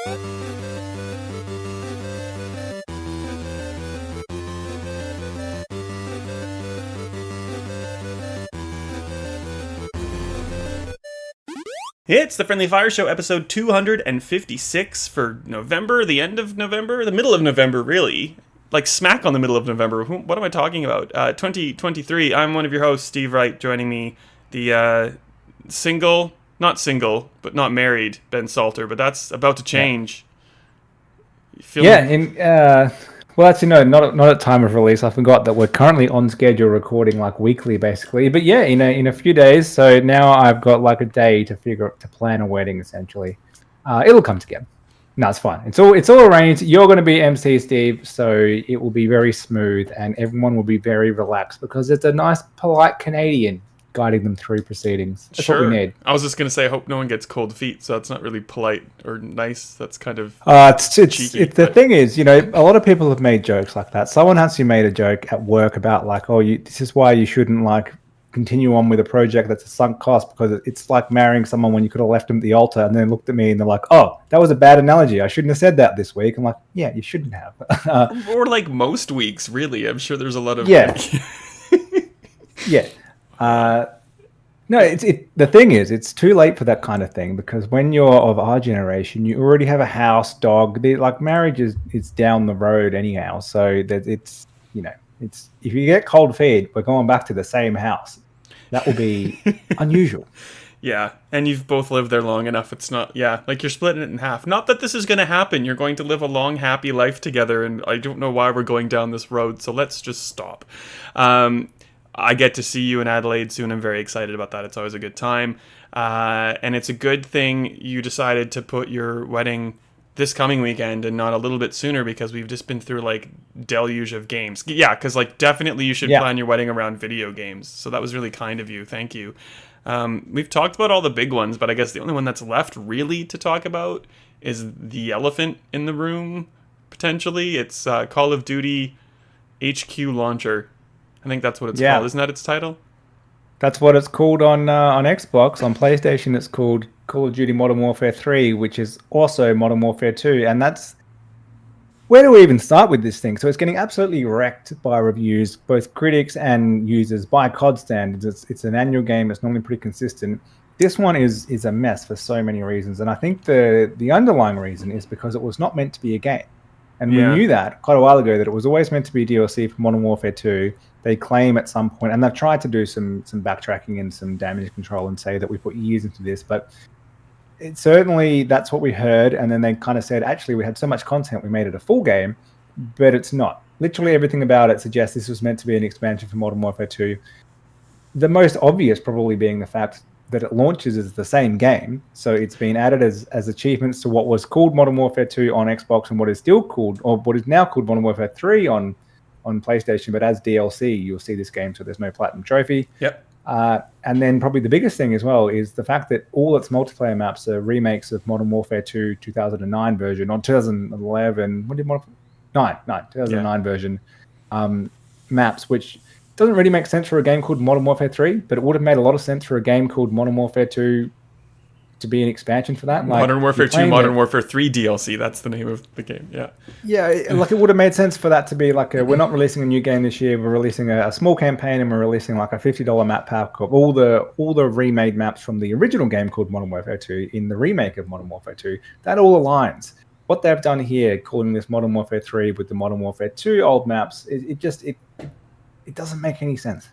It's the Friendly Fire Show, episode 256 for November, the end of November, the middle of November, really. Like smack on the middle of November. What am I talking about? 2023. I'm one of your hosts, Steve Wright. Joining me, the not single, but not married, Ben Salter. But that's about to change. Well, actually, no, not at time of release. I forgot that we're currently on schedule, recording like weekly, basically. But yeah, in a few days. So now I've got like a day to plan a wedding. Essentially, it'll come together. No, it's fine. It's all arranged. You're going to be MC, Steve, so it will be very smooth, and everyone will be very relaxed because it's a nice, polite Canadian guiding them through proceedings. That's sure. What we need. I was just going to say, I hope no one gets cold feet, so that's not really polite or nice. That's kind of cheeky. The thing is, a lot of people have made jokes like that. Someone actually made a joke at work about like, this is why you shouldn't like continue on with a project that's a sunk cost, because it's like marrying someone when you could have left them at the altar, and then looked at me and they're like, oh, that was a bad analogy. I shouldn't have said that this week. I'm like, yeah, you shouldn't have. Or like most weeks, really. I'm sure there's a lot of... Yeah. Yeah. No, the thing is, it's too late for that kind of thing, because when you're of our generation, you already have a house, dog. Like marriage is down the road anyhow. So that it's if you get cold feet, we're going back to the same house. That will be unusual. Yeah, and you've both lived there long enough. It's not, like you're splitting it in half. Not that this is going to happen. You're going to live a long, happy life together, and I don't know why we're going down this road, so let's just stop. I get to see you in Adelaide soon. I'm very excited about that. It's always a good time. And it's a good thing you decided to put your wedding this coming weekend and not a little bit sooner, because we've just been through like deluge of games. Yeah, because like definitely you should plan your wedding around video games. So that was really kind of you. Thank you. We've talked about all the big ones, but I guess the only one that's left really to talk about is the elephant in the room, potentially. It's Call of Duty HQ Launcher. I think that's what it's called. Isn't that its title? That's what it's called on Xbox. On PlayStation, it's called Call of Duty Modern Warfare 3, which is also Modern Warfare 2. And that's... Where do we even start with this thing? So it's getting absolutely wrecked by reviews, both critics and users, by COD standards. It's an annual game. It's normally pretty consistent. This one is a mess for so many reasons. And I think the underlying reason is because it was not meant to be a game. And we knew that quite a while ago, that it was always meant to be DLC for Modern Warfare 2. They claim at some point, and they've tried to do some backtracking and some damage control and say that we put years into this, but certainly that's what we heard. And then they kind of said, actually, we had so much content, we made it a full game, but it's not. Literally everything about it suggests this was meant to be an expansion for Modern Warfare 2. The most obvious probably being the fact that it launches as the same game. So it's been added as achievements to what was called Modern Warfare 2 on Xbox and what is still called, or what is now called Modern Warfare 3 on PlayStation, but as DLC, you'll see this game, so there's no platinum trophy. Yep. And then probably the biggest thing as well is the fact that all its multiplayer maps are remakes of Modern Warfare 2 2009 version, or 2011, 2009 version maps, which doesn't really make sense for a game called Modern Warfare 3, but it would have made a lot of sense for a game called Modern Warfare 2 to be an expansion for that. Modern Warfare 2, Modern Warfare 3 DLC. That's the name of the game. Yeah, like it would have made sense for that to be like we're not releasing a new game this year. We're releasing a small campaign, and we're releasing like a $50 map pack of all the remade maps from the original game called Modern Warfare 2 in the remake of Modern Warfare 2. That all aligns. What they've done here, calling this Modern Warfare 3 with the Modern Warfare 2 old maps, it doesn't make any sense.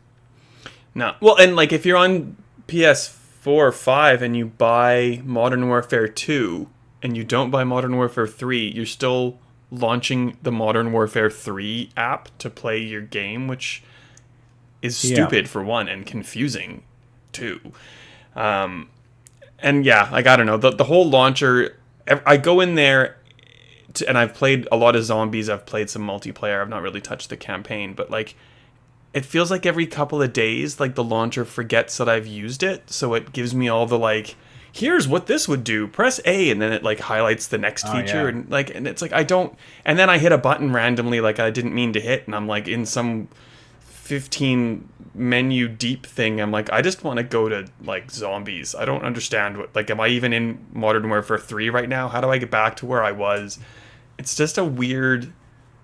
No. Well, and like if you're on PS4 or 5 and you buy Modern Warfare 2 and you don't buy Modern Warfare 3, you're still launching the Modern Warfare 3 app to play your game, which is stupid for one, and confusing too. And yeah, like I don't know, the whole launcher, I go in there and I've played a lot of zombies, I've played some multiplayer, I've not really touched the campaign, but like it feels like every couple of days, like the launcher forgets that I've used it, so it gives me all the like, here's what this would do, press A, and then it like highlights the next feature, and it's like I don't, and then I hit a button randomly like I didn't mean to hit, and I'm like in some 15 menu deep thing, I'm like, I just want to go to like zombies. I don't understand what, like, am I even in Modern Warfare 3 right now? How do I get back to where I was? It's just a weird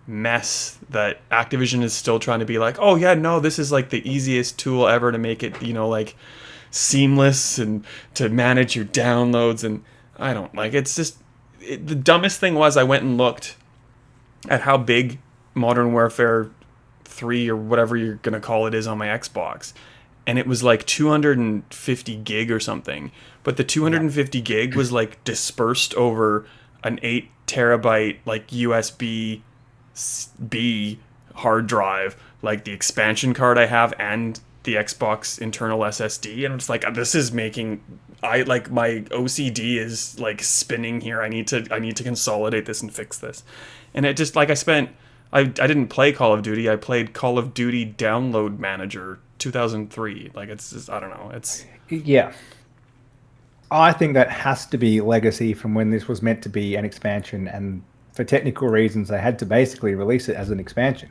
mess that Activision is still trying to be like, oh yeah, no, this is like the easiest tool ever to make it, like seamless and to manage your downloads. And I don't like, it's just the dumbest thing was I went and looked at how big Modern Warfare 3 or whatever you're going to call it is on my Xbox. And it was like 250 gig or something. But the 250 gig was like dispersed over an 8 terabyte like USB B hard drive, like the expansion card I have and the Xbox internal SSD. And I'm just like, this is making I like my OCD is like spinning here. I need to consolidate this and fix this. And it just like I didn't play Call of Duty. I played Call of Duty Download Manager 2003. Like it's just, I don't know. It's Yeah. I think that has to be legacy from when this was meant to be an expansion, and for technical reasons, they had to basically release it as an expansion.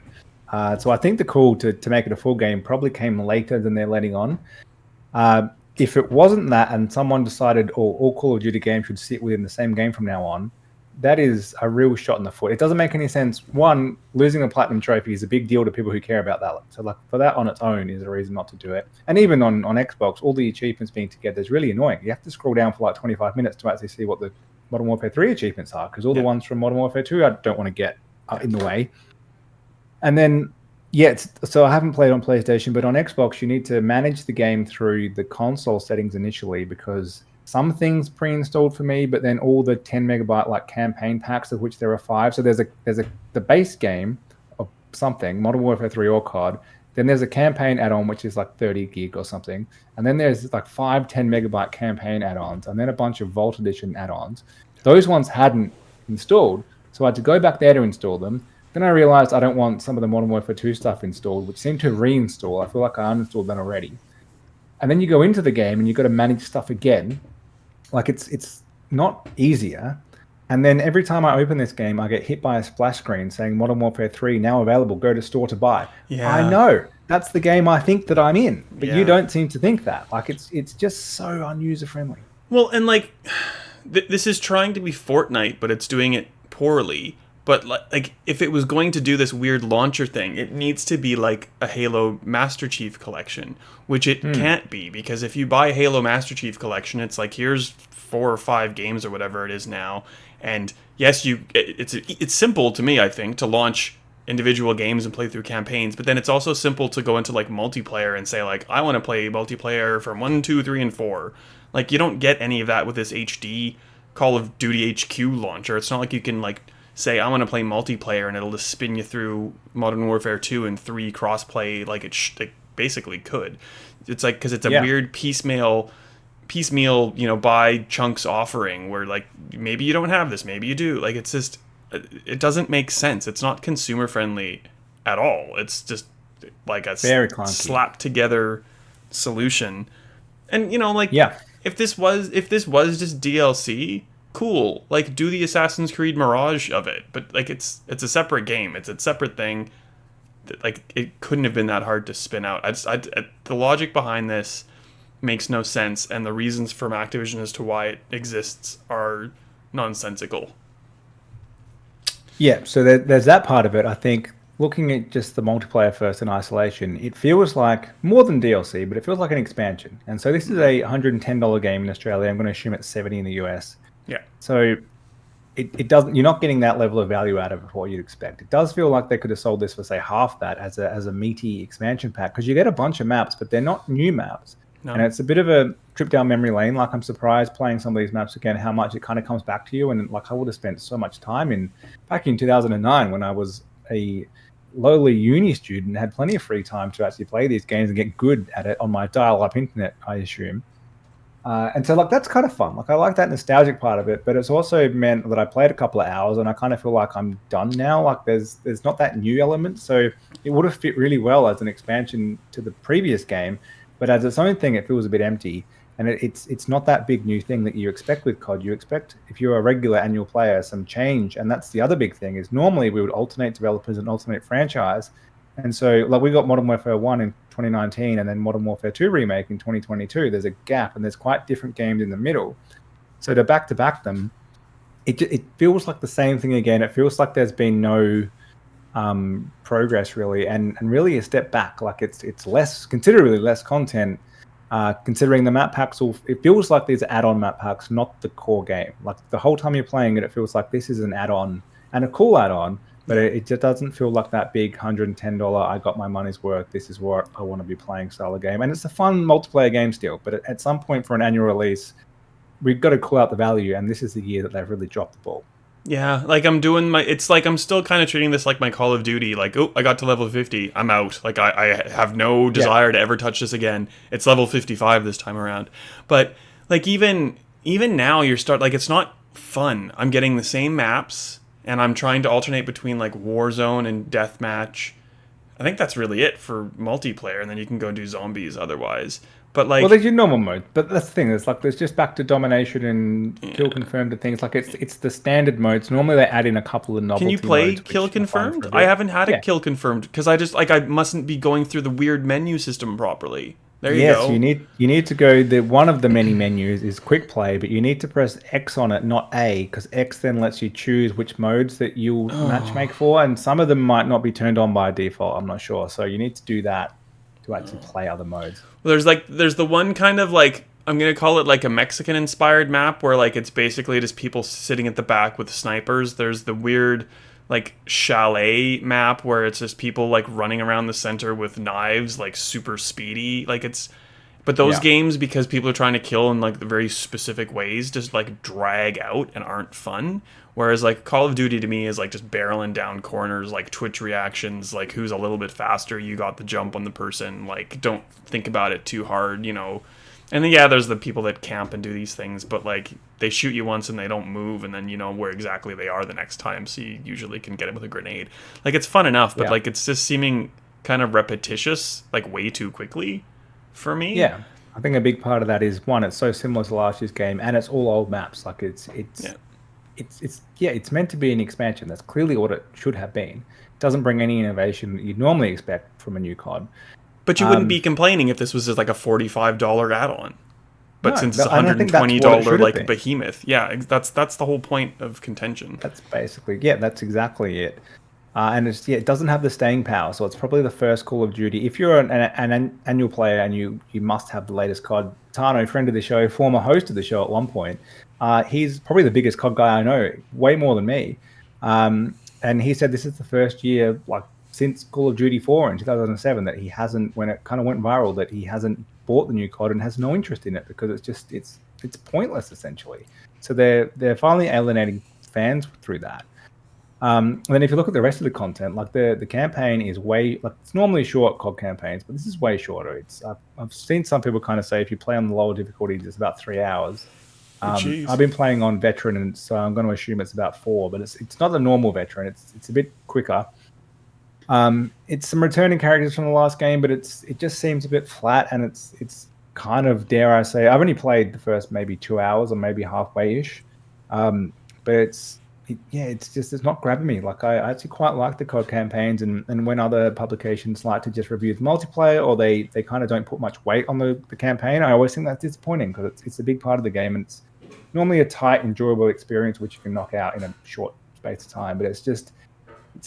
So I think the call to make it a full game probably came later than they're letting on. If it wasn't that and someone decided all Call of Duty games should sit within the same game from now on, that is a real shot in the foot. It doesn't make any sense. One, losing a platinum trophy is a big deal to people who care about that. So like for that on its own is a reason not to do it. And even on Xbox, all the achievements being together is really annoying. You have to scroll down for like 25 minutes to actually see what the Modern Warfare 3 achievements are, because all the ones from Modern Warfare 2 I don't want to get in the way. And then, so I haven't played on PlayStation, but on Xbox, you need to manage the game through the console settings initially, because some things pre-installed for me, but then all the 10 megabyte like campaign packs, of which there are 5. So there's the base game of something, Modern Warfare 3 or COD. Then there's a campaign add-on, which is like 30 gig or something. And then there's like 5 10 megabyte campaign add-ons, and then a bunch of Vault Edition add-ons. Those ones hadn't installed, so I had to go back there to install them. Then I realized I don't want some of the Modern Warfare 2 stuff installed, which seemed to reinstall. I feel like I uninstalled that already. And then you go into the game and you've got to manage stuff again. Like it's not easier. And then every time I open this game, I get hit by a splash screen saying Modern Warfare 3 now available, go to store to buy. Yeah. I know that's the game I think that I'm in, but you don't seem to think that. Like it's just so user friendly. Well, and like this is trying to be Fortnite, but it's doing it poorly. But like if it was going to do this weird launcher thing, it needs to be like a Halo Master Chief Collection, which it can't be, because if you buy Halo Master Chief Collection, it's like here's 4 or 5 games or whatever it is now, and yes, it's simple to me, I think, to launch individual games and play through campaigns, but then it's also simple to go into like multiplayer and say like I want to play multiplayer from 1, 2, 3, and 4. Like you don't get any of that with this HD Call of Duty HQ launcher. It's not like you can like say I want to play multiplayer and it'll just spin you through Modern Warfare 2 and 3 crossplay like it basically could. It's like because it's a weird piecemeal, buy chunks offering where like maybe you don't have this, maybe you do. Like it's just it doesn't make sense. It's not consumer friendly at all. It's just like a very slapped together solution. And if this was just DLC, cool, like do the Assassin's Creed Mirage of it, but like it's a separate game, it's a separate thing. Like it couldn't have been that hard to spin out. The logic behind this makes no sense, and the reasons from Activision as to why it exists are nonsensical. Yeah, so there's that part of it. I think looking at just the multiplayer first in isolation, it feels like more than DLC, but it feels like an expansion. And so this is a $110 game in Australia. I'm going to assume it's $70 in the US. Yeah. So it doesn't. You're not getting that level of value out of it, what you'd expect. It does feel like they could have sold this for say half that as a meaty expansion pack, because you get a bunch of maps, but they're not new maps. No. And it's a bit of a trip down memory lane. Like I'm surprised playing some of these maps again, how much it kind of comes back to you. And like I would have spent so much time back in 2009 when I was a lowly uni student, had plenty of free time to actually play these games and get good at it on my dial-up internet, I assume. And so like that's kind of fun. Like I like that nostalgic part of it, but it's also meant that I played a couple of hours and I kind of feel like I'm done now. Like there's not that new element, so it would have fit really well as an expansion to the previous game, but as its own thing, it feels a bit empty. And it's not that big new thing that you expect with COD. You expect, if you're a regular annual player, some change. And that's the other big thing is normally we would alternate developers and alternate franchise. And so, like, we got Modern Warfare 1 in 2019 and then Modern Warfare 2 remake in 2022. There's a gap and there's quite different games in the middle. So to back them, it feels like the same thing again. It feels like there's been no progress really, and really a step back. Like it's less, considerably less content. Considering the map packs, it feels like these are add-on map packs, not the core game. Like the whole time you're playing it, it feels like this is an add-on and a cool add-on, but it just doesn't feel like that big $110. I got my money's worth. This is what I want to be playing style of game, and it's a fun multiplayer game still. But at some point for an annual release, we've got to call out the value, and this is the year that they've really dropped the ball. Yeah, like I'm doing it's like I'm still kind of treating this like my Call of Duty. Like, oh, I got to level 50, I'm out. Like I have no desire to ever touch this again. It's level 55 this time around. But like even now like it's not fun. I'm getting the same maps and I'm trying to alternate between like Warzone and Deathmatch. I think that's really it for multiplayer, and then you can go do zombies otherwise. But like, well, there's your normal mode, but that's the thing. It's like there's just back to domination and kill confirmed and things. Like it's the standard modes. Normally they add in a couple of novelty. Can you play modes, kill confirmed? I haven't had a kill confirmed because I mustn't be going through the weird menu system properly. There you go. Yes, you need to go. One of the many menus is quick play, but you need to press X on it, not A, because X then lets you choose which modes that you'll matchmake for, and some of them might not be turned on by default. I'm not sure, so you need to do that to actually play other modes. Well, there's the one kind of like, I'm gonna call it like a Mexican inspired map where like it's basically just people sitting at the back with snipers. There's the weird like chalet map where it's just people like running around the center with knives, like super speedy. Like but those games, because people are trying to kill in like the very specific ways, just like drag out and aren't fun. Whereas like Call of Duty to me is like just barreling down corners, like Twitch reactions, like who's a little bit faster, you got the jump on the person, like don't think about it too hard, you know. And then there's the people that camp and do these things, but like they shoot you once and they don't move, and then you know where exactly they are the next time, so you usually can get it with a grenade. Like it's fun enough, but like it's just seeming kind of repetitious, like way too quickly for me. Yeah. I think a big part of that is one, it's so similar to last year's game, and it's all old maps. Like it's meant to be an expansion. That's clearly what it should have been. It doesn't bring any innovation that you'd normally expect from a new COD. But you wouldn't be complaining if this was just like a $45 add-on. But since it's $120 like behemoth, that's the whole point of contention. That's basically that's exactly it. And it doesn't have the staying power, so it's probably the first Call of Duty. If you're an annual player and you must have the latest COD, Tano, friend of the show, former host of the show at one point, he's probably the biggest COD guy I know, way more than me. And he said this is the first year, like since Call of Duty 4 in 2007, that he hasn't, when it kind of went viral, that he hasn't bought the new COD and has no interest in it because it's pointless essentially. So they're finally alienating fans through that. And then if you look at the rest of the content, like the campaign is it's normally short COD campaigns, but this is way shorter. I've seen some people kind of say if you play on the lower difficulty, it's about 3 hours. I've been playing on veteran, and so I'm going to assume it's about 4, but it's not the normal veteran. It's a bit quicker. It's some returning characters from the last game, but it just seems a bit flat, and it's kind of, dare I say, I've only played the first maybe 2 hours or maybe halfway-ish, but it's not grabbing me. Like I actually quite like the COD campaigns, and when other publications like to just review the multiplayer, or they kind of don't put much weight on the campaign, I always think that's disappointing because it's a big part of the game, and it's normally a tight, enjoyable experience which you can knock out in a short space of time. But it's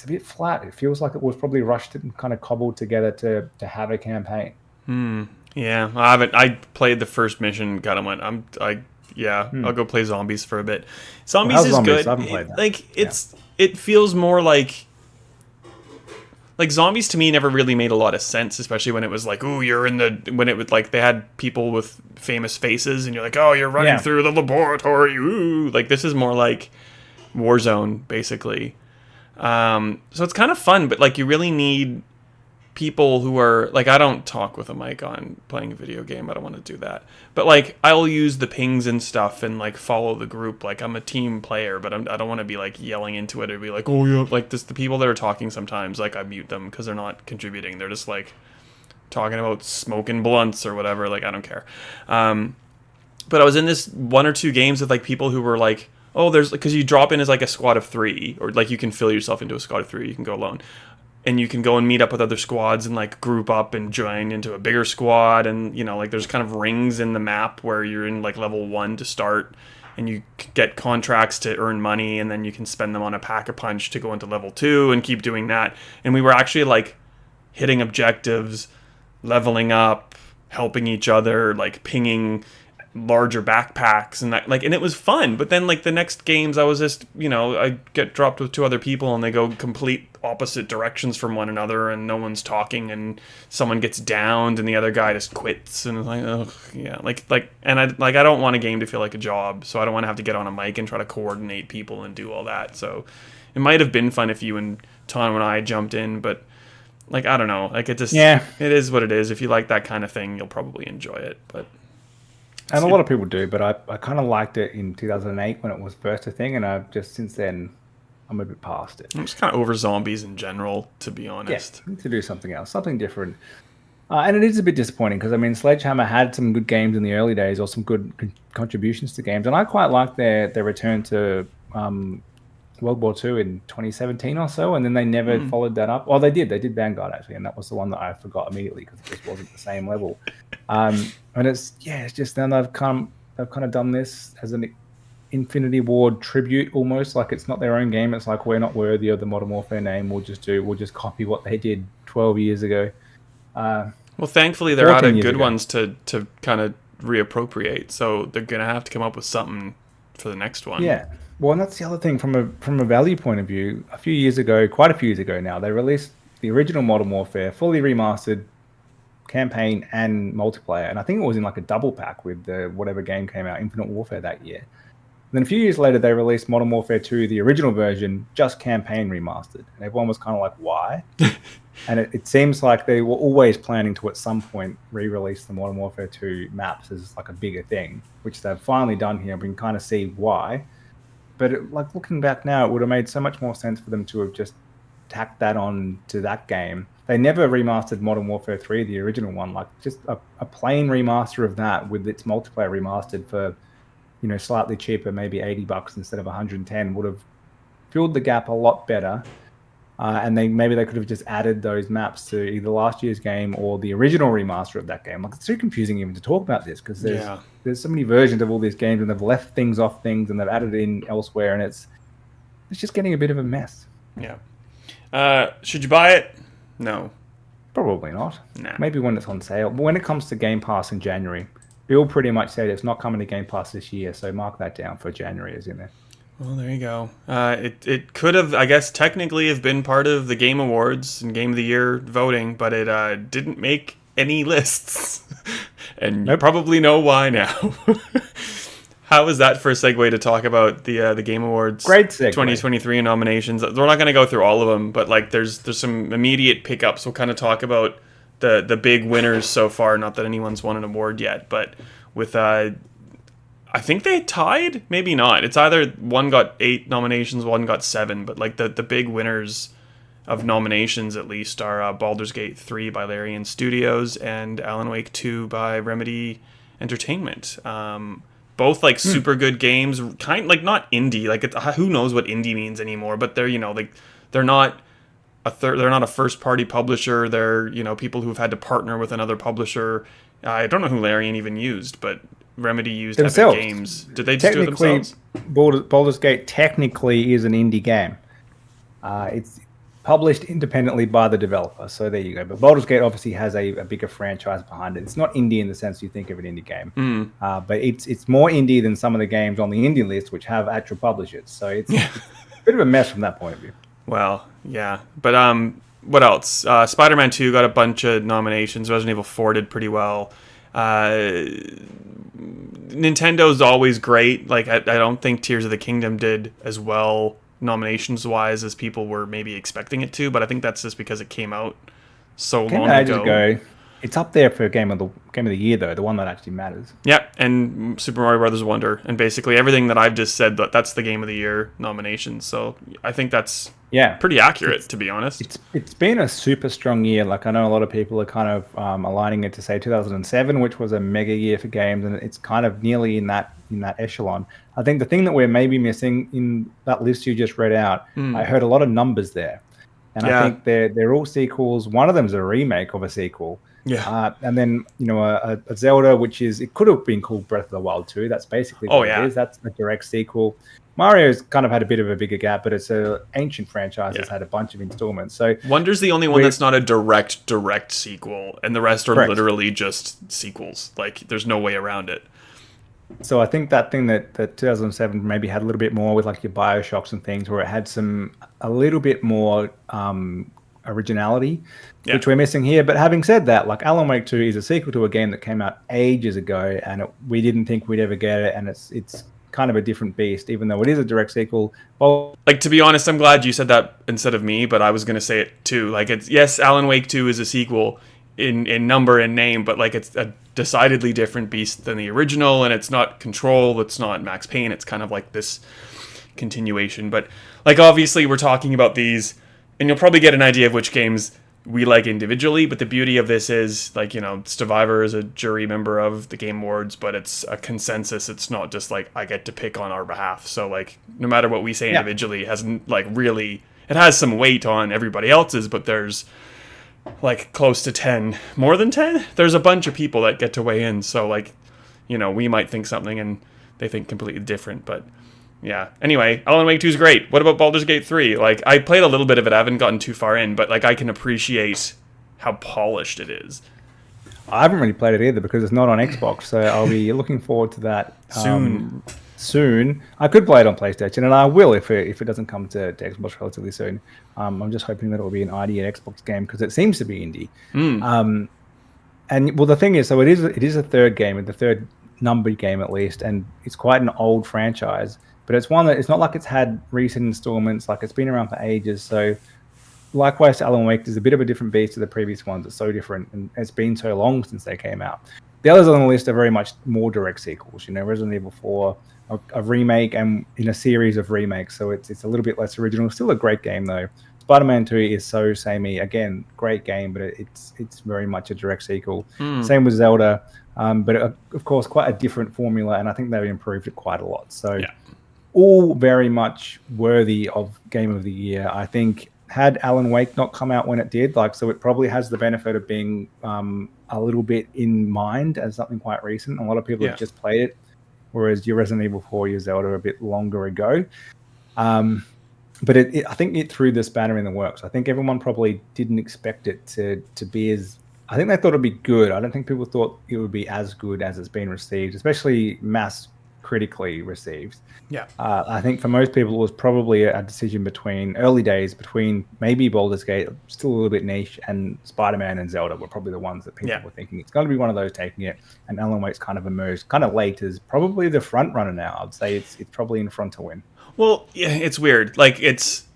a bit flat. It feels like it was probably rushed and kind of cobbled together to have a campaign. Yeah, I played the first mission, kind of went, I'll go play Zombies for a bit. Zombies is good. I haven't played that. Like it feels more like Zombies to me never really made a lot of sense, especially when it was like, ooh, when it was like they had people with famous faces and you're like, oh, you're running through the laboratory. Ooh, like this is more like Warzone basically. So it's kind of fun, but like you really need people who are like, I don't talk with a mic on playing a video game. I don't want to do that. But like I'll use the pings and stuff and like follow the group. Like I'm a team player, but I don't want to be like yelling into it or be like, oh yeah, like this. The people that are talking sometimes, like I mute them because they're not contributing. They're just like talking about smoking blunts or whatever. Like I don't care. But I was in this 1 or 2 games with like people who were like, oh, there's, because you drop in as like a squad of 3, or like you can fill yourself into a squad of 3. You can go alone. and you can go and meet up with other squads and like group up and join into a bigger squad. And, you know, like there's kind of rings in the map where you're in like level 1 to start, and you get contracts to earn money, and then you can spend them on a Pack-a-Punch to go into level 2 and keep doing that. And we were actually like hitting objectives, leveling up, helping each other, like pinging larger backpacks and that, like, and it was fun. But then like the next games I was just, you know, I get dropped with 2 other people and they go complete opposite directions from one another, and no one's talking, and someone gets downed and the other guy just quits, and it's like, oh yeah, and I don't want a game to feel like a job, so I don't want to have to get on a mic and try to coordinate people and do all that. So it might have been fun if you and Tom and I jumped in, but like, I don't know, like it just, it is what it is. If you like that kind of thing, you'll probably enjoy it. But and a lot of people do, but I kind of liked it in 2008 when it was first a thing, and I've just since then I'm a bit past it. I'm just kind of over zombies in general, to be honest. Yeah, need to do something else, something different. And it is a bit disappointing because, I mean, Sledgehammer had some good games in the early days, or some good contributions to games, and I quite liked their return to World War II in 2017 or so, and then they never followed that up. Oh, they did Vanguard actually, and that was the one that I forgot immediately because it just wasn't the same level. And it's just now they've kind of done this as an Infinity Ward tribute almost, like it's not their own game. It's like, we're not worthy of the Modern Warfare name. We'll just copy what they did 12 years ago. Well, thankfully they're out of good ones to kind of reappropriate, so they're gonna have to come up with something for the next one. Yeah. Well, and that's the other thing from a value point of view. Quite a few years ago now, they released the original Modern Warfare, fully remastered campaign and multiplayer, and I think it was in like a double pack with the whatever game came out, Infinite Warfare, that year. And then a few years later, they released Modern Warfare 2, the original version, just campaign remastered, and everyone was kind of like, why? And it seems like they were always planning to at some point re-release the Modern Warfare 2 maps as like a bigger thing, which they've finally done here. We can kind of see why. But like looking back now, it would have made so much more sense for them to have just tacked that on to that game. They never remastered Modern Warfare 3, the original one. Like just a plain remaster of that with its multiplayer remastered for, you know, slightly cheaper, maybe $80 instead of 110, would have filled the gap a lot better. And maybe they could have just added those maps to either last year's game or the original remaster of that game. Like, it's too confusing even to talk about this because there's so many versions of all these games, and they've left things off things and they've added in elsewhere, and it's just getting a bit of a mess. Yeah. Should you buy it? No. Probably not. Nah. Maybe when it's on sale. But when it comes to Game Pass in January, Bill pretty much said it's not coming to Game Pass this year, so mark that down for January, is in there. Well, there you go. It could have, I guess, technically have been part of the Game Awards and Game of the Year voting, but it didn't make any lists. And you probably know why now. How is that for a segue to talk about the Game Awards? Great segue. 2023 nominations. We're not going to go through all of them, but like there's some immediate pickups. We'll kind of talk about the big winners so far. Not that anyone's won an award yet, but with I think they tied, maybe not. It's either one got 8 nominations, one got 7, but like the big winners of nominations at least are Baldur's Gate 3 by Larian Studios and Alan Wake 2 by Remedy Entertainment. Both like super good games, kind like not indie. Like who knows what indie means anymore? But they're like they're not a first party publisher. They're people who've had to partner with another publisher. I don't know who Larian even used, but Remedy used themselves. Epic Games. Did they just do it themselves? Baldur's Gate technically is an indie game. It's published independently by the developer, so there you go. But Baldur's Gate obviously has a bigger franchise behind it. It's not indie in the sense you think of an indie game, but it's more indie than some of the games on the indie list, which have actual publishers. So it's a bit of a mess from that point of view. Well, yeah. But what else? Spider-Man 2 got a bunch of nominations. Resident Evil 4 did pretty well. Nintendo's always great. Like I don't think Tears of the Kingdom did as well nominations wise as people were maybe expecting it to, but I think that's just because it came out so long ago. It's up there for game of the year though, the one that actually matters. Yeah, and Super Mario Brothers Wonder, and basically everything that I've just said, that's the game of the year nomination. So I think that's pretty accurate, to be honest. It's been a super strong year. Like I know a lot of people are kind of aligning it to say 2007, which was a mega year for games, and it's kind of nearly in that echelon. I think the thing that we're maybe missing in that list you just read out, I heard a lot of numbers there. And I Yeah. think they're all sequels. One of them is a remake of a sequel. Yeah. And then, a Zelda, which it could have been called Breath of the Wild 2. That's basically Oh what it yeah. is. That's a direct sequel. Mario's kind of had a bit of a bigger gap, but it's an ancient franchise Yeah. that's had a bunch of installments. So Wonder's the only one that's not a direct sequel, and the rest are correct. literally just sequels. Like, there's no way around it. So I think that thing that 2007 maybe had a little bit more with like your Bioshocks and things, where it had a little bit more originality, Yeah. which we're missing here. But having said that, like Alan Wake 2 is a sequel to a game that came out ages ago, and we didn't think we'd ever get it, and it's kind of a different beast, even though it is a direct sequel. Well, Like, to be honest, I'm glad you said that instead of me, but I was gonna say it too. Like, it's, yes, Alan Wake 2 is a sequel in number and name, but like, it's a decidedly different beast than the original, and it's not Control, it's not Max Payne, it's kind of like this continuation. But like, obviously we're talking about these, and you'll probably get an idea of which games we like individually, but the beauty of this is, like, Stevivor is a jury member of the Game Awards, but it's a consensus. It's not just like I get to pick on our behalf. So like, no matter what we say individually, it hasn't like really, it has some weight on everybody else's, but there's like close to 10, more than 10. There's a bunch of people that get to weigh in. So like, we might think something and they think completely different, but yeah. Anyway, Alan Wake 2 is great. What about Baldur's Gate 3? Like, I played a little bit of it. I haven't gotten too far in, but like, I can appreciate how polished it is. I haven't really played it either because it's not on Xbox, so I'll be looking forward to that soon. I could play it on PlayStation, and I will if it doesn't come to Xbox relatively soon. I'm just hoping that it will be an ID and Xbox game because it seems to be indie. And well, the thing is, so it is a third game, the third numbered game at least, and it's quite an old franchise. But it's one that it's not like it's had recent installments, like it's been around for ages. So likewise to Alan Wake, there's a bit of a different beast to the previous ones. It's so different, and it's been so long since they came out. The others on the list are very much more direct sequels. Resident Evil 4, a remake, and in a series of remakes. So it's a little bit less original. Still a great game though. Spider-Man 2 is so samey. Again, great game, but it's very much a direct sequel. Same with Zelda, but of course quite a different formula, and I think they've improved it quite a lot. So. Yeah. All very much worthy of Game of the Year. I think had Alan Wake not come out when it did, so it probably has the benefit of being a little bit in mind as something quite recent. A lot of people have just played it, whereas your Resident Evil 4, your Zelda a bit longer ago. But I think it threw the spanner in the works. I think everyone probably didn't expect it to be as... I think they thought it'd be good. I don't think people thought it would be as good as it's been received, especially mass critically received. Yeah. I think for most people it was probably a decision between maybe Baldur's Gate, still a little bit niche, and Spider-Man and Zelda were probably the ones that people were thinking it's going to be one of those taking it. And Alan Wake's kind of emerged kind of late as probably the front runner now. I'd say it's probably in front to win. Well, yeah, it's weird. Like, it's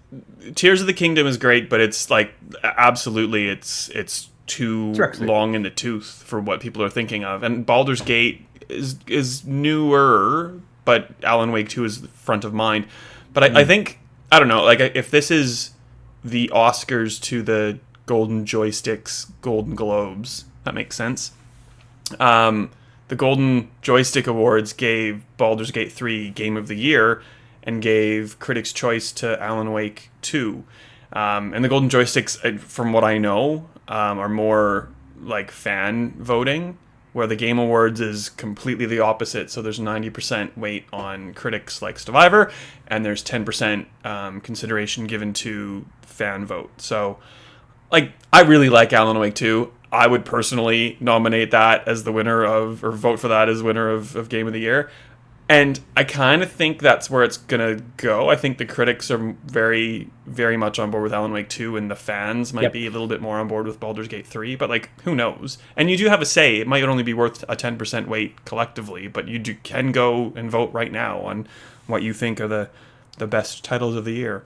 Tears of the Kingdom is great, but it's like absolutely it's too long in the tooth for what people are thinking of. And Baldur's Gate is newer, but Alan Wake 2 is front of mind. But I think, I don't know, like, if this is the Oscars to the Golden Joysticks, Golden Globes, that makes sense. The Golden Joystick Awards gave Baldur's Gate 3 Game of the Year and gave Critics' Choice to Alan Wake 2. And the Golden Joysticks, from what I know, are more like fan voting, where the Game Awards is completely the opposite. So there's 90% weight on critics like Stevivor, and there's 10% consideration given to fan vote. So, like, I really like Alan Wake 2. I would personally nominate that as the winner of, or vote for that as winner of Game of the Year. And I kind of think that's where it's going to go. I think the critics are very, very much on board with Alan Wake 2, and the fans might be a little bit more on board with Baldur's Gate 3, but, like, who knows? And you do have a say. It might only be worth a 10% weight collectively, but you can go and vote right now on what you think are the best titles of the year.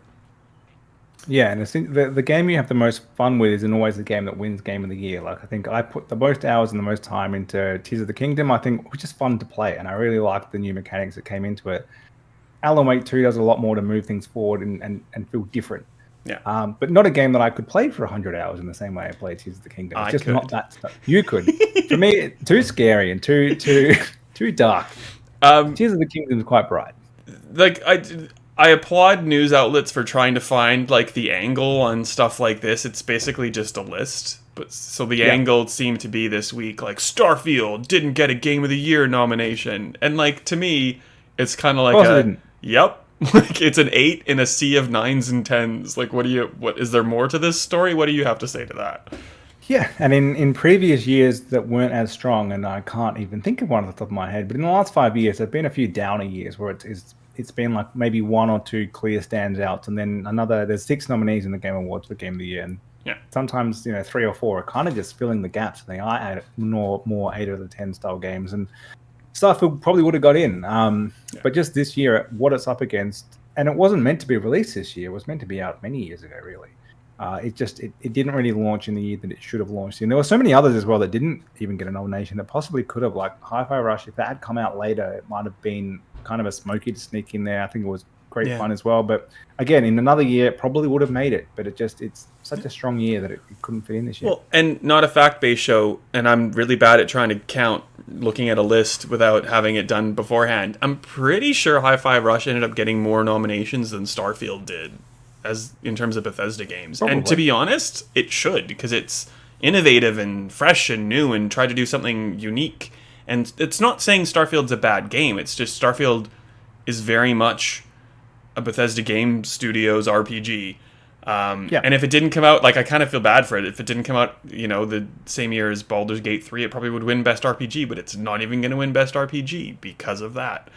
Yeah, and I think the game you have the most fun with isn't always the game that wins Game of the Year. Like, I think I put the most hours and the most time into Tears of the Kingdom, I think, which is fun to play, and I really liked the new mechanics that came into it. Alan Wake 2 does a lot more to move things forward and feel different. Yeah. But not a game that I could play for 100 hours in the same way I played Tears of the Kingdom. It's just not that stuff. You could. For me, too scary and too dark. Tears of the Kingdom is quite bright. Like, I applaud news outlets for trying to find like the angle on stuff like this. It's basically just a list. But so the Yeah. angle seemed to be this week like Starfield didn't get a Game of the Year nomination. And like to me, it's kind of Of like course it a didn't. yep. Like it's an 8 in a sea of 9s and 10s. Like what is there more to this story? What do you have to say to that? Yeah, and in previous years that weren't as strong, and I can't even think of one off the top of my head, but in the last 5 years, there've been a few downer years where it's been like maybe one or two clear standouts, and then there's 6 nominees in the Game Awards for Game of the Year, and Yeah. sometimes 3 or 4 are kind of just filling the gaps. They are more 8 out of the 10 style games, and Starfield probably would have got in. But just this year, what it's up against, and it wasn't meant to be released this year, it was meant to be out many years ago, really. It didn't really launch in the year that it should have launched in. There were so many others as well that didn't even get a nomination that possibly could have, like Hi-Fi Rush. If that had come out later, it might have been kind of a smoky to sneak in there. I think it was great fun as well. But again, in another year, it probably would have made it. But it's such a strong year that it couldn't fit in this year. Well, and not a fact-based show, and I'm really bad at trying to count, looking at a list without having it done beforehand. I'm pretty sure Hi-Fi Rush ended up getting more nominations than Starfield did, as in terms of Bethesda games. Probably. And to be honest, it should, because it's innovative and fresh and new and tried to do something unique. And it's not saying Starfield's a bad game, it's just Starfield is very much a Bethesda Game Studios RPG. And if it didn't come out, like, I kind of feel bad for it. If it didn't come out, the same year as Baldur's Gate 3, it probably would win Best RPG, but it's not even going to win Best RPG because of that.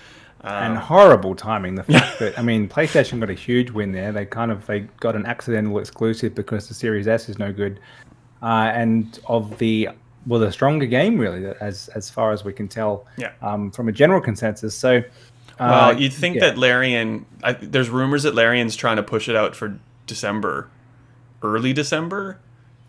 And horrible timing. The fact that, PlayStation got a huge win there. They got an accidental exclusive because the Series S is no good. And of the stronger game, really, as far as we can tell, from a general consensus. So, well, you'd think that Larian, there's rumors that Larian's trying to push it out for December, early December.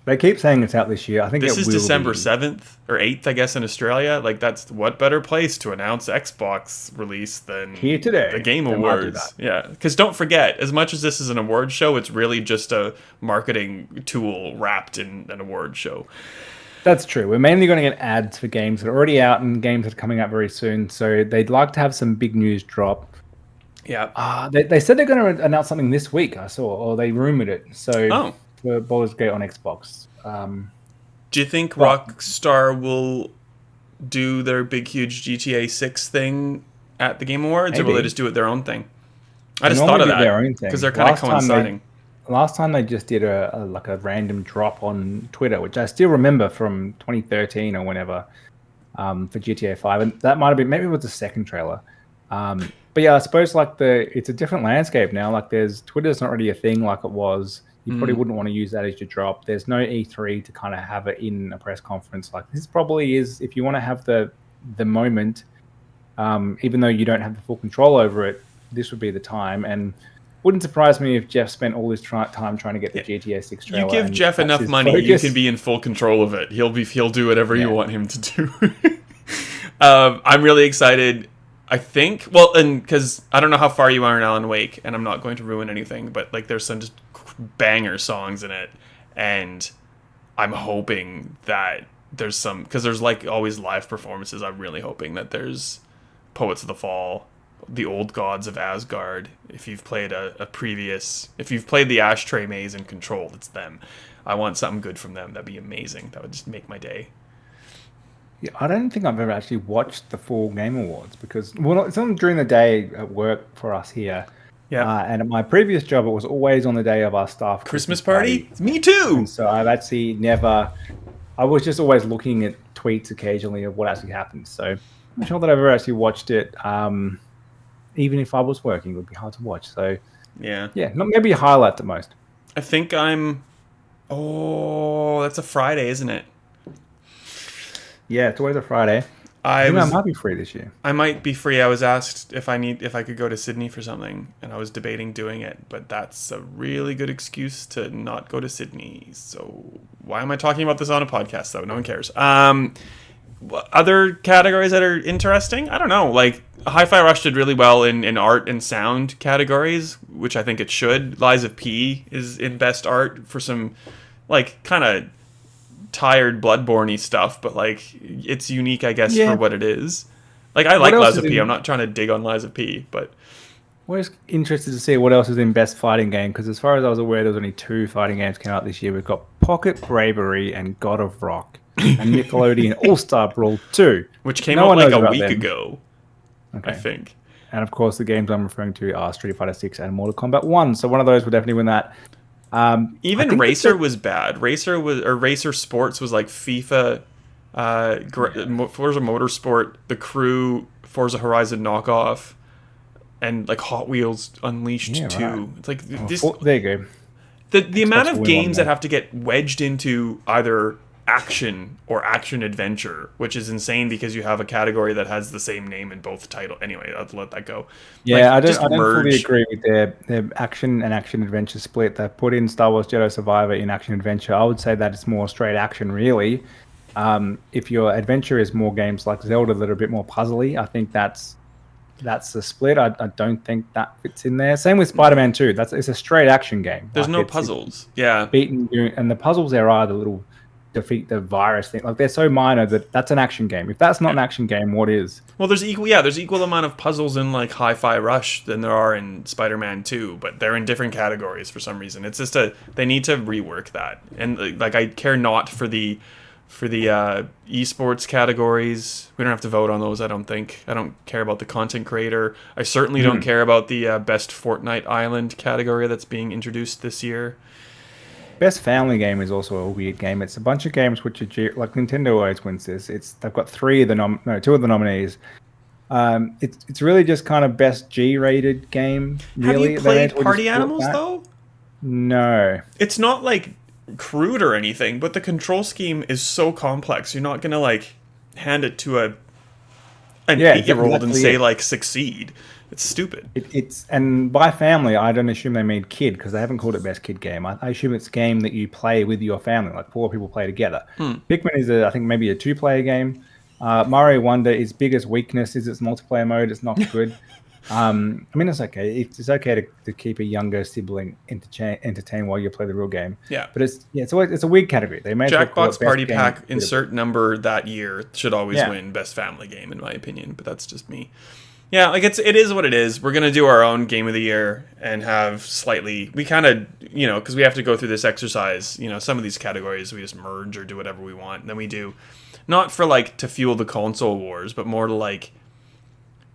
They keep saying it's out this year. I think this it is will December be 7th or 8th, I guess, in Australia. Like, that's what better place to announce Xbox release than here today. The Game Awards. Yeah, because don't forget, as much as this is an award show, it's really just a marketing tool wrapped in an award show. That's true. We're mainly going to get ads for games that are already out and games that are coming out very soon. So they'd like to have some big news drop. Yeah. They said they're going to announce something this week, I saw, or they rumored it. So for Baldur's Gate on Xbox. Do you think Rockstar will do their big, huge GTA 6 thing at the Game Awards, maybe. Or will they just do it their own thing? I just thought of that because they're kind of coinciding. Last time they just did a random drop on Twitter, which I still remember from 2013 or whenever, for GTA 5, and that might have been, maybe it was the second trailer. But yeah, I suppose it's a different landscape now. Like Twitter's not really a thing like it was. You probably wouldn't want to use that as your drop. There's no E3 to kind of have it in a press conference. Like this probably is, if you want to have the moment, even though you don't have the full control over it, this would be the time. And wouldn't surprise me if Jeff spent all his time trying to get the GTA 6 trailer. You give Jeff enough money, you can be in full control of it. He'll do whatever you want him to do. I'm really excited. I think, and because I don't know how far you are in Alan Wake, and I'm not going to ruin anything, but like there's some just banger songs in it, and I'm hoping that there's some, because there's like always live performances. I'm really hoping that there's Poets of the Fall, the Old Gods of Asgard. If you've played if you've played the Ashtray Maze and Control, it's them. I want something good from them. That'd be amazing. That would just make my day. Yeah, I don't think I've ever actually watched the full Game Awards because, it's on during the day at work for us here. Yeah. And at my previous job, it was always on the day of our staff Christmas party. Me too. And so I've actually I was just always looking at tweets occasionally of what actually happened. So I'm not sure that I've ever actually watched it. Even if I was working, it would be hard to watch. So yeah, maybe a highlight the most. I think that's a Friday, isn't it? Yeah, it's always a Friday. I might be free this year. I might be free. I was asked if I could go to Sydney for something, and I was debating doing it, but that's a really good excuse to not go to Sydney. So why am I talking about this on a podcast, though? No one cares. Other categories that are interesting? I don't know. Like, Hi-Fi Rush did really well in art and sound categories, which I think it should. Lies of P is in Best Art for some, like, kind of tired Bloodborne-y stuff, but like it's unique, I guess, for what it is. Like, I like Lies of P. I'm not trying to dig on Lies of P, but We're just interested to see what else is in best fighting game, because as far as I was aware, there was only 2 fighting games came out this year. We've got Pocket Bravery and God of Rock, and Nickelodeon All-Star Brawl 2, which came no out one like knows a about week them. ago, Okay. I think. And of course, the games I'm referring to are Street Fighter 6 and Mortal Kombat 1. So one of those would definitely win that. Even Racer was bad. Racer Sports was like FIFA, Forza Motorsport, The Crew, Forza Horizon knockoff, and like Hot Wheels Unleashed 2. Right. It's like there you go. The amount of games that have to get wedged into either action or action adventure, which is insane because you have a category that has the same name in both titles. Anyway, I'll let that go. Yeah, like, I don't fully agree with their action and action adventure split. They put in Star Wars Jedi Survivor in action adventure. I would say that it's more straight action, really. If your adventure is more games like Zelda that are a bit more puzzly, I think that's the split. I don't think that fits in there. Same with Spider-Man 2. It's a straight action game. There's no puzzles. Yeah. And the puzzles there are the little defeat the virus thing. Like, they're so minor that that's an action game. If that's not an action game, what is? Well, there's equal amount of puzzles in like Hi-Fi Rush than there are in Spider-Man 2, but they're in different categories for some reason. It's just they need to rework that. And like, I care not for the esports categories. We don't have to vote on those, I don't think. I don't care about the content creator. I certainly don't care about the best Fortnite Island category that's being introduced this year. Best family game is also a weird game. It's a bunch of games which are like Nintendo always wins this. They've got 2 of the nominees. It's really just kind of best G-rated game. Really. Have you played Party Animals though? No. It's not like crude or anything, but the control scheme is so complex. You're not gonna like hand it to an 8-year-old and say like succeed. It's stupid. And by family, I don't assume they mean kid, because they haven't called it best kid game. I assume it's a game that you play with your family, like 4 people play together. Pikmin is I think maybe a 2-player game. Mario Wonder, its biggest weakness is its multiplayer mode. It's not good. I mean, it's okay. It's okay to keep a younger sibling entertained while you play the real game. Yeah, but it's a weird category. They may Jackbox Party Pack insert number that year should always win best family game in my opinion. But that's just me. Yeah, like it is what it is. We're gonna do our own game of the year and have we kind of because we have to go through this exercise. Some of these categories we just merge or do whatever we want. And then we do not for like to fuel the console wars, but more to like,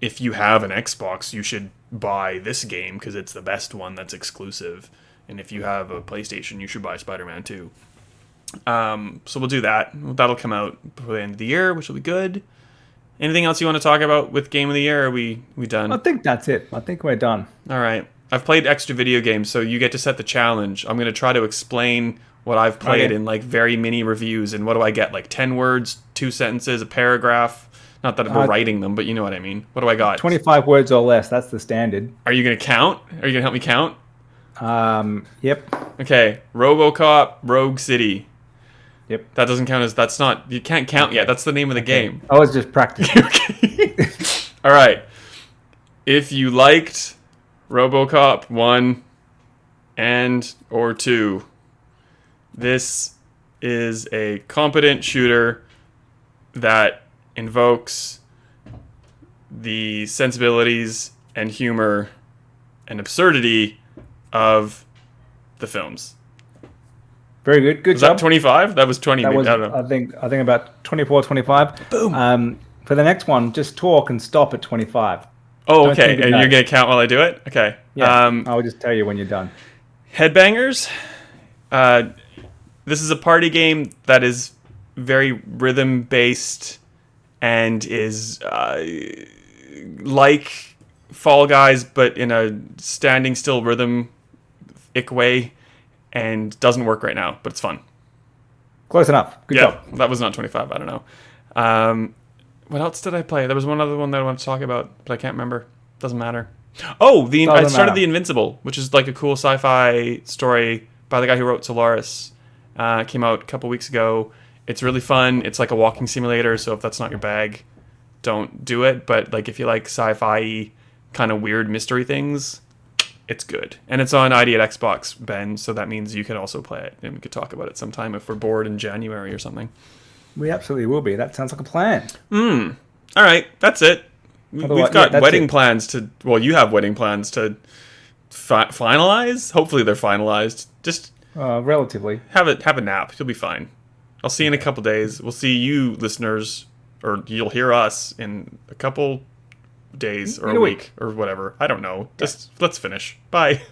if you have an Xbox, you should buy this game because it's the best one that's exclusive. And if you have a PlayStation, you should buy Spider-Man 2. So we'll do that. That'll come out before the end of the year, which will be good. Anything else you want to talk about with Game of the Year? Or are we done? I think that's it. I think we're done. All right. I've played extra video games, so you get to set the challenge. I'm going to try to explain what I've played in like very mini reviews. And what do I get? Like 10 words, 2 sentences, a paragraph. Not that we're writing them, but you know what I mean. What do I got? 25 words or less. That's the standard. Are you going to count? Are you going to help me count? Yep. Okay. RoboCop, Rogue City. Yep. That doesn't count as... you can't count yet. That's the name of the game. I was just practicing. Okay. All right. If you liked RoboCop 1 or 2, this is a competent shooter that invokes the sensibilities and humor and absurdity of the films. Very good. Good was job. That 25? That was 20. That was, I don't know. I think about 24, 25. Boom. For the next one, just talk and stop at 25. Oh, okay. And you're going to count while I do it? Okay. Yeah. I'll just tell you when you're done. Headbangers. This is a party game that is very rhythm-based and is like Fall Guys, but in a standing still rhythm-ic way. And doesn't work right now, but it's fun. Close enough. Good job. That was not 25. I don't know. What else did I play? There was one other one that I wanted to talk about, but I can't remember. Doesn't matter. Oh, I started The Invincible, which is like a cool sci-fi story by the guy who wrote Solaris. Came out a couple weeks ago. It's really fun. It's like a walking simulator, so if that's not your bag, don't do it. But like if you like sci-fi kind of weird mystery things, it's good. And it's on ID at Xbox, Ben, so that means you could also play it. And we could talk about it sometime if we're bored in January or something. We absolutely will be. That sounds like a plan. All right, that's it. We've got wedding plans to. Well, you have wedding plans to finalize. Hopefully, they're finalized. Just relatively. have a nap. You'll be fine. I'll see you in a couple days. We'll see you, listeners, or you'll hear us in a couple days or a week or whatever. I don't know. Just let's finish. Bye.